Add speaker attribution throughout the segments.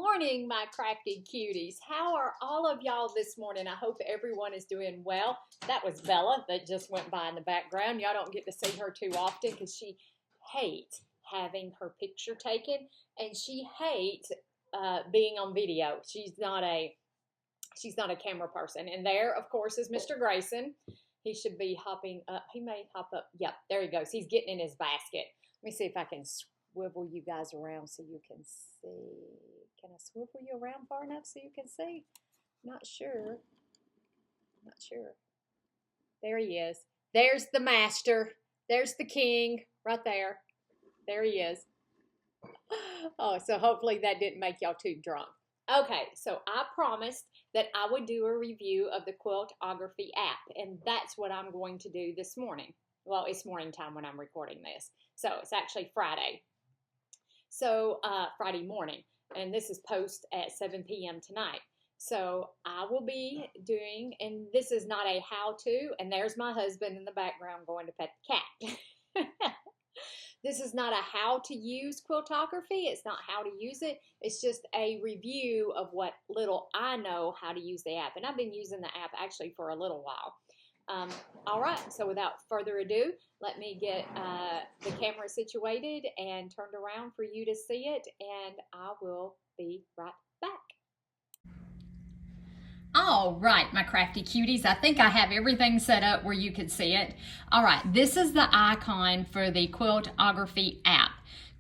Speaker 1: morning, my crafty cuties. How are all of y'all this morning? I hope everyone is doing well. That was Bella that just went by in the background. Y'all don't get to see her too often because she hates having her picture taken, and she hates being on video. She's not a camera person. And there, of course, is Mr. Grayson. He should be hopping up. He may hop up. Yep, there he goes. He's getting in his basket. Let me see if I can swivel you guys around so you can see. Can I swivel you around far enough so you can see? Not sure. Not sure. There he is. There's the master. There's the king right there. There he is. Oh, so hopefully that didn't make y'all too drunk. Okay, so I promised that I would do a review of the Quiltography app, and that's what I'm going to do this morning. Well, it's morning time when I'm recording this, so it's actually Friday. So Friday morning, and this is post at 7 p.m. tonight. So I will be doing, and this is not a how-to, and there's my husband in the background going to pet the cat. This is not a how to use Quiltography. It's not how to use it. It's just a review of what little I know how to use the app. And I've been using the app actually for a little while. All right, so without further ado, let me get the camera situated and turned around for you to see it, and I will be right back.
Speaker 2: All right, my crafty cuties, I think I have everything set up where you can see it. All right, this is the icon for the Quiltography app.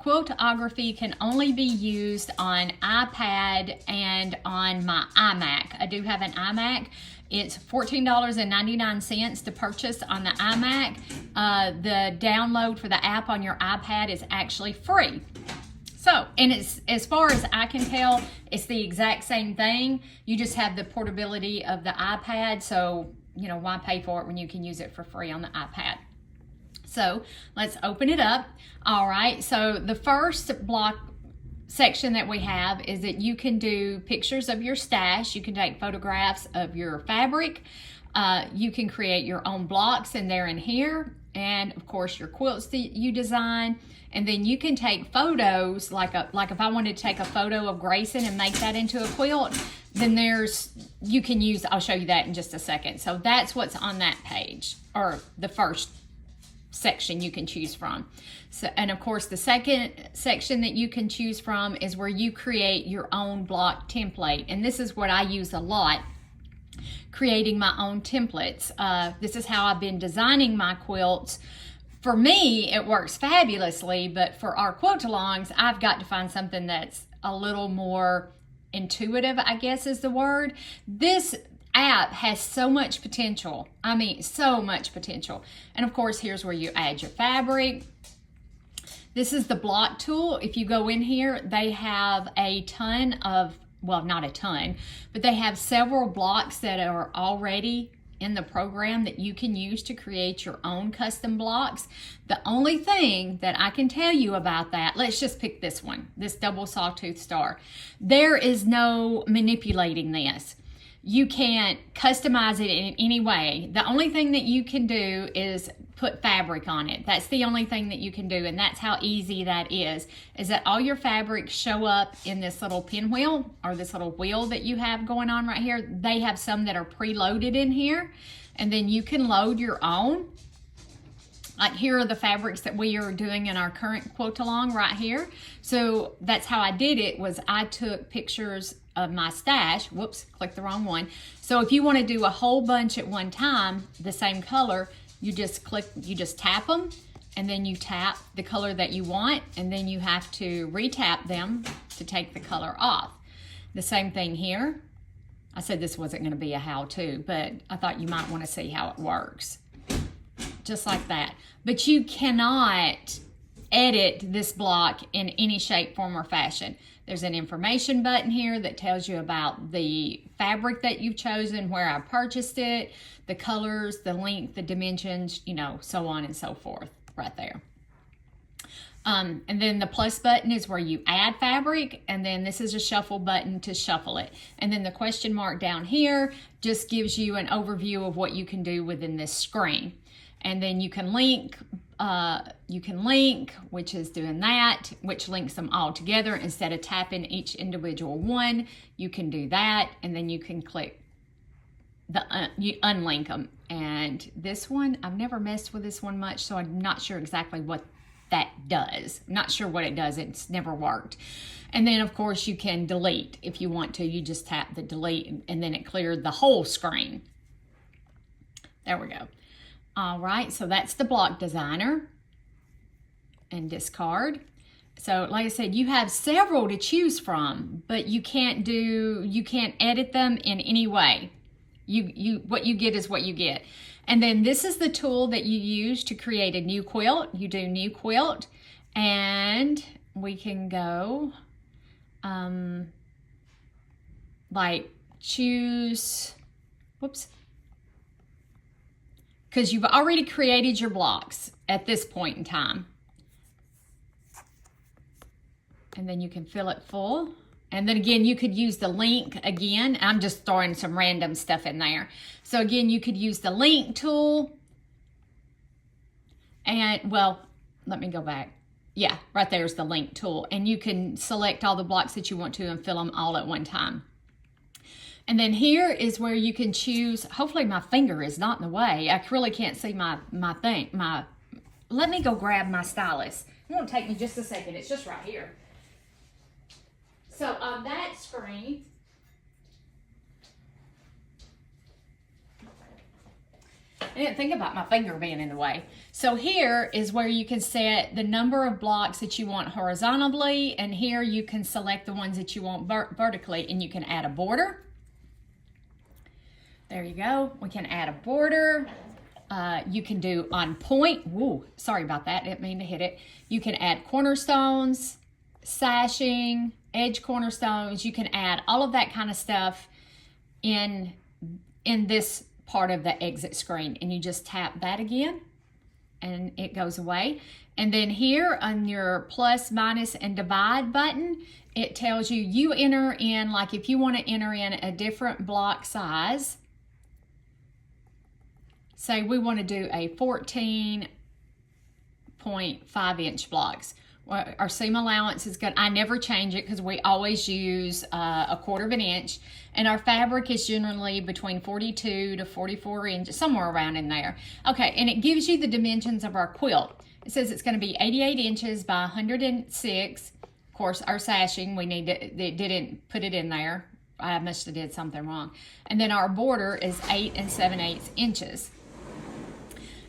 Speaker 2: Quiltography can only be used on iPad and on my iMac. I do have an iMac. It's $14.99 to purchase on the iMac. The download for the app on your iPad is actually free. So, and it's, as far as I can tell, it's the exact same thing. You just have the portability of the iPad, so, you know, why pay for it when you can use it for free on the iPad? So, let's open it up. All right, so the first block section that we have is that you can do pictures of your stash. You can take photographs of your fabric. You can create your own blocks, and they're in here. And of course your quilts that you design, and then you can take photos like if I wanted to take a photo of Grayson and make that into a quilt, then you can use, I'll show you that in just a second. So that's what's on that page, or the first section you can choose from. So, and of course the second section that you can choose from is where you create your own block template, and this is what I use a lot, creating my own templates. This is how I've been designing my quilts. For me, it works fabulously, but for our quilt-alongs, I've got to find something that's a little more intuitive, I guess is the word. This app has so much potential. I mean, so much potential. And of course, here's where you add your fabric. This is the block tool. If you go in here, they have a ton of, well, not a ton, but they have several blocks that are already in the program that you can use to create your own custom blocks. The only thing that I can tell you about that, let's just pick this one, this double sawtooth star. There is no manipulating this. You can't customize it in any way. The only thing that you can do is put fabric on it. That's the only thing that you can do, and that's how easy that is that all your fabrics show up in this little pinwheel, or this little wheel that you have going on right here. They have some that are preloaded in here, and then you can load your own. Like here are the fabrics that we are doing in our current quilt along right here. So that's how I did it, was I took pictures of my stash. Whoops, clicked the wrong one. So if you want to do a whole bunch at one time, the same color, you just tap them, and then you tap the color that you want, and then you have to re-tap them to take the color off. The same thing here. I said this wasn't going to be a how-to, but I thought you might want to see how it works. Just like that. But you cannot edit this block in any shape, form, or fashion. There's an information button here that tells you about the fabric that you've chosen, where I purchased it, the colors, the length, the dimensions, you know, so on and so forth right there. And then the plus button is where you add fabric, and then this is a shuffle button to shuffle it. And then the question mark down here just gives you an overview of what you can do within this screen. And then you can link, which is doing that, which links them all together. Instead of tapping each individual one, you can do that, and then you can click you unlink them. And this one, I've never messed with this one much, so I'm not sure exactly what that does. I'm not sure what it does. It's never worked. And then of course you can delete if you want to. You just tap the delete and then it cleared the whole screen. There we go. All right, so that's the block designer. And discard. So like I said, you have several to choose from, but you can't edit them in any way. What you get is what you get. And then this is the tool that you use to create a new quilt. You do new quilt, and we can go like choose, whoops, because you've already created your blocks at this point in time. And then you can fill it full. And then again, you could use the link again. I'm just throwing some random stuff in there. So again, you could use the link tool. And well, let me go back. Yeah, right there's the link tool. And you can select all the blocks that you want to and fill them all at one time. And then here is where you can choose, hopefully my finger is not in the way. I really can't see my thing. Let me go grab my stylus. It won't take me just a second. It's just right here. So on that screen, I didn't think about my finger being in the way. So here is where you can set the number of blocks that you want horizontally, and here you can select the ones that you want vertically, and you can add a border. There you go. We can add a border. You can do on point. Woo, sorry about that. Didn't mean to hit it. You can add cornerstones, sashing, edge cornerstones. You can add all of that kind of stuff in this part of the exit screen, and you just tap that again and it goes away. And then here on your plus, minus, and divide button, it tells you enter in, like if you want to enter in a different block size, say we want to do a 14.5 inch blocks. Our seam allowance is good. I never change it because we always use a 1/4 inch, and our fabric is generally between 42 to 44 inches, somewhere around in there. Okay, and it gives you the dimensions of our quilt. It says it's going to be 88 inches by 106. Of course, our sashing, they didn't put it in there. I must have did something wrong. And then our border is 8 7/8 inches.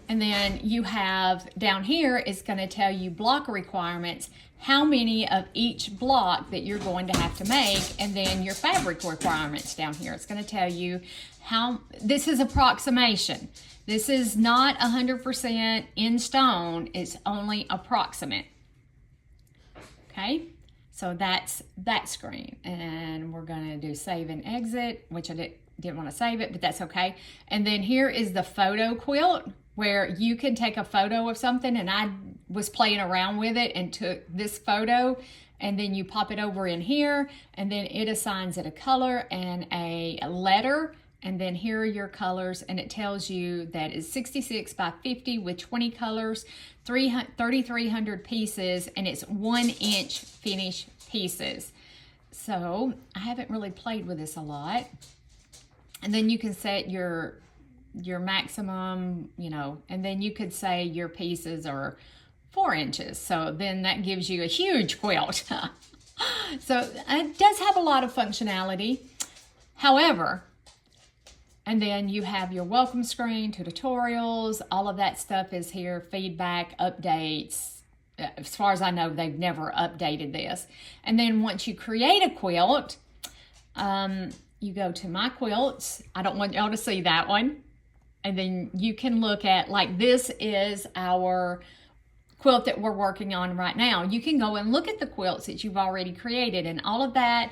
Speaker 2: And then you have down here, it's going to tell you block requirements, how many of each block that you're going to have to make, and then your fabric requirements down here. It's going to tell you how, this is approximation. This is not 100% in stone, it's only approximate. Okay, so that's that screen. And we're going to do save and exit, which I didn't want to save it, but that's okay. And then here is the photo quilt, where you can take a photo of something, and I was playing around with it and took this photo, and then you pop it over in here, and then it assigns it a color and a letter, and then here are your colors, and it tells you that it's 66 by 50 with 20 colors, 3,300 pieces, and it's 1 inch finish pieces. So I haven't really played with this a lot. And then you can set your maximum, and then you could say your pieces are 4 inches. So then that gives you a huge quilt. So it does have a lot of functionality. However, and then you have your welcome screen, tutorials, all of that stuff is here, feedback, updates. As far as I know, they've never updated this. And then once you create a quilt, you go to My Quilts. I don't want y'all to see that one. And then you can look at, like, this is our quilt that we're working on right now. You can go and look at the quilts that you've already created and all of that.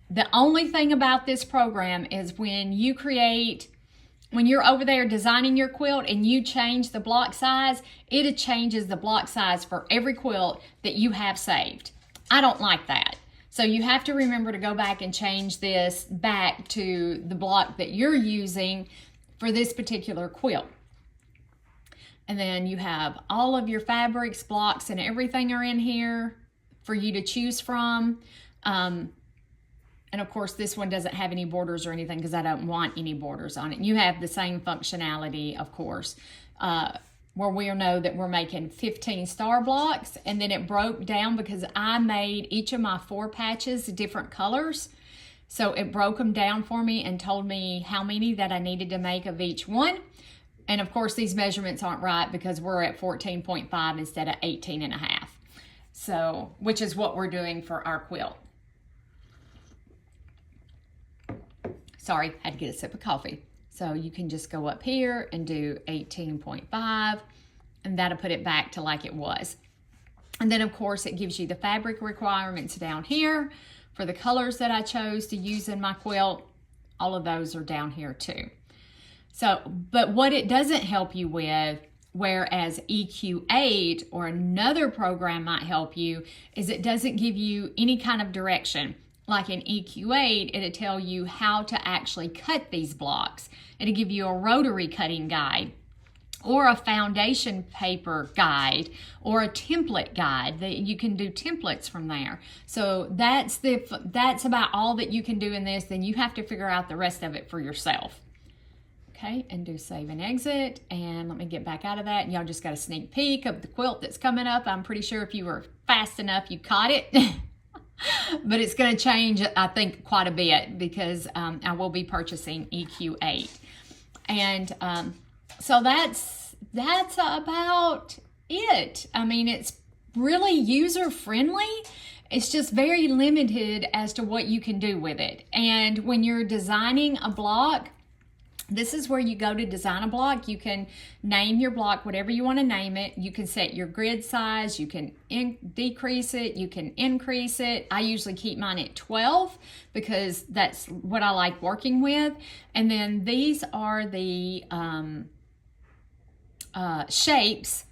Speaker 2: The only thing about this program is when you're over there designing your quilt and you change the block size, it changes the block size for every quilt that you have saved. I don't like that. So you have to remember to go back and change this back to the block that you're using for this particular quilt. And then you have all of your fabrics, blocks, and everything are in here for you to choose from. And of course, this one doesn't have any borders or anything because I don't want any borders on it. You have the same functionality, of course, where we know that we're making 15 star blocks. And then it broke down because I made each of my 4 patches different colors. So it broke them down for me and told me how many that I needed to make of each one. And of course, these measurements aren't right because we're at 14.5 instead of 18.5. So, which is what we're doing for our quilt. Sorry, had to get a sip of coffee. So you can just go up here and do 18.5, and that'll put it back to like it was. And then of course it gives you the fabric requirements down here for the colors that I chose to use in my quilt. All of those are down here too. So, but what it doesn't help you with, whereas EQ8 or another program might help you, is it doesn't give you any kind of direction. Like in EQ8, it'll tell you how to actually cut these blocks. It'll give you a rotary cutting guide, or a foundation paper guide, or a template guide. That you can do templates from there. So that's about all that you can do in this. Then you have to figure out the rest of it for yourself. Okay, and do save and exit. And let me get back out of that. And y'all just got a sneak peek of the quilt that's coming up. I'm pretty sure if you were fast enough, you caught it. But it's going to change, I think, quite a bit because I will be purchasing EQ8. And so that's about it. I mean, it's really user-friendly. It's just very limited as to what you can do with it. And when you're designing a block, this is where you go to design a block. You can name your block whatever you want to name it. You can set your grid size. You can decrease it. You can increase it. I usually keep mine at 12 because that's what I like working with. And then these are the shapes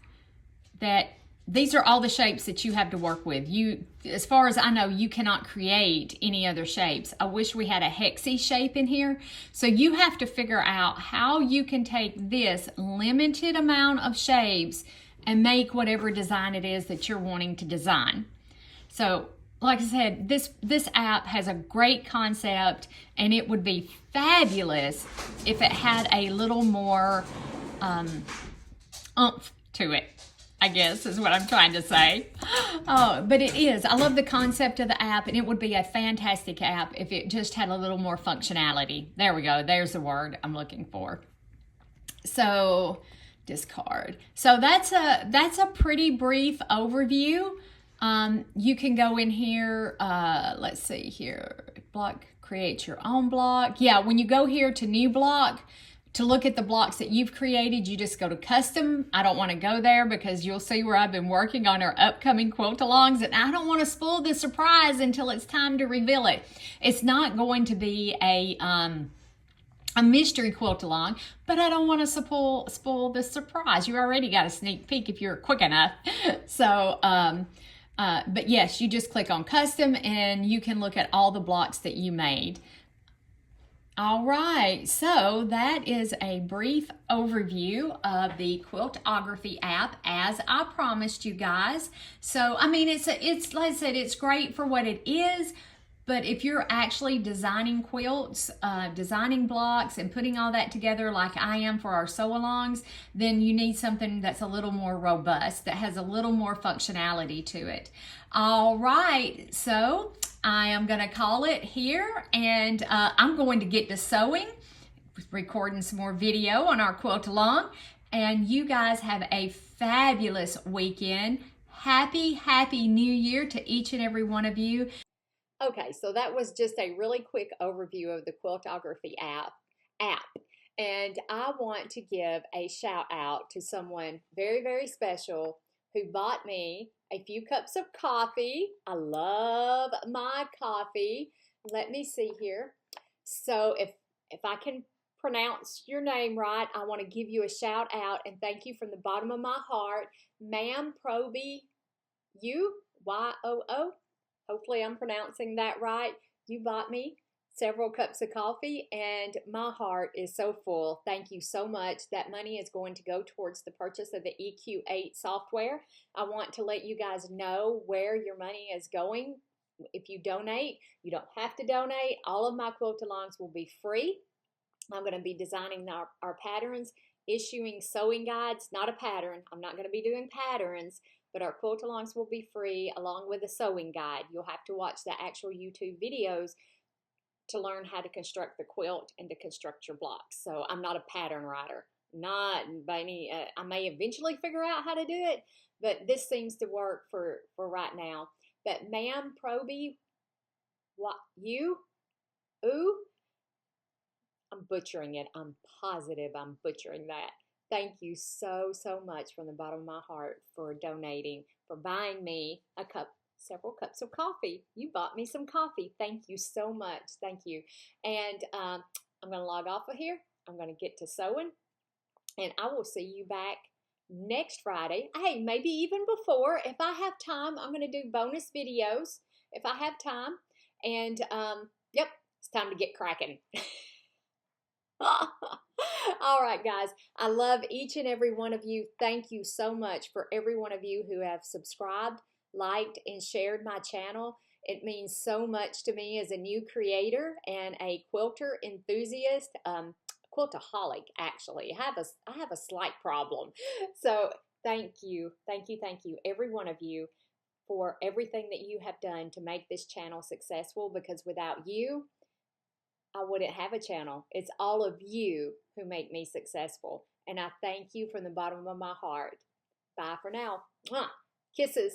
Speaker 2: that, these are all the shapes that you have to work with. You, as far as I know, you cannot create any other shapes. I wish we had a hexy shape in here. So you have to figure out how you can take this limited amount of shapes and make whatever design it is that you're wanting to design. So like I said, this app has a great concept, and it would be fabulous if it had a little more oomph to it, I guess is what I'm trying to say. Oh, but it is. I love the concept of the app, and it would be a fantastic app if it just had a little more functionality. There we go. There's the word I'm looking for. So discard. So that's a pretty brief overview. You can go in here. Let's see here. Block, create your own block. Yeah, when you go here to new block, to look at the blocks that you've created, you just go to custom. I don't want to go there because you'll see where I've been working on our upcoming quilt-alongs, and I don't want to spoil the surprise until it's time to reveal it. It's not going to be a mystery quilt-along, but I don't want to spoil the surprise. You already got a sneak peek if you're quick enough. So, but yes, you just click on custom and you can look at all the blocks that you made. All right, so that is a brief overview of the Quiltography app, as I promised you guys. So, I mean, it's like I said, it's great for what it is, but if you're actually designing quilts, designing blocks, and putting all that together like I am for our sew-alongs, then you need something that's a little more robust, that has a little more functionality to it. All right, so I am going to call it here, and I'm going to get to sewing, recording some more video on our quilt-along, and you guys have a fabulous weekend. Happy New Year to each and every one of you.
Speaker 1: Okay, so that was just a really quick overview of the Quiltography app. And I want to give a shout out to someone very special who bought me a few cups of coffee. I love my coffee. Let me see here. So if I can pronounce your name right, I want to give you a shout out and thank you from the bottom of my heart. Ma'am Proby, you, Y-O-O. Hopefully I'm pronouncing that right. You bought me several cups of coffee, and my heart is so full. Thank you so much. That money is going to go towards the purchase of the EQ8 software. I want to let you guys know where your money is going. If you donate, you don't have to donate. All of my quilt-alongs will be free. I'm going to be designing our patterns, issuing sewing guides, not a pattern. I'm not going to be doing patterns, but our quilt-alongs will be free along with a sewing guide. You'll have to watch the actual YouTube videos to learn how to construct the quilt and to construct your blocks. So I'm not a pattern writer, not by any, I may eventually figure out how to do it, but this seems to work for right now. But ma'am, Proby, what, you, ooh, I'm butchering it. I'm positive I'm butchering that. Thank you so, so much from the bottom of my heart for donating, for buying me a cup, several cups of coffee. You bought me some coffee. Thank you so much. Thank you. And I'm going to log off of here. I'm going to get to sewing, and I will see you back next Friday. Hey, maybe even before. If I have time, I'm going to do bonus videos if I have time. And yep, it's time to get cracking. All right, guys. I love each and every one of you. Thank you so much for every one of you who have subscribed, liked, and shared my channel. It means so much to me as a new creator and a quilter enthusiast, quiltaholic, actually. I have a slight problem. So thank you, every one of you, for everything that you have done to make this channel successful, because without you, I wouldn't have a channel. It's all of you who make me successful. And I thank you from the bottom of my heart. Bye for now. Mwah. Kisses.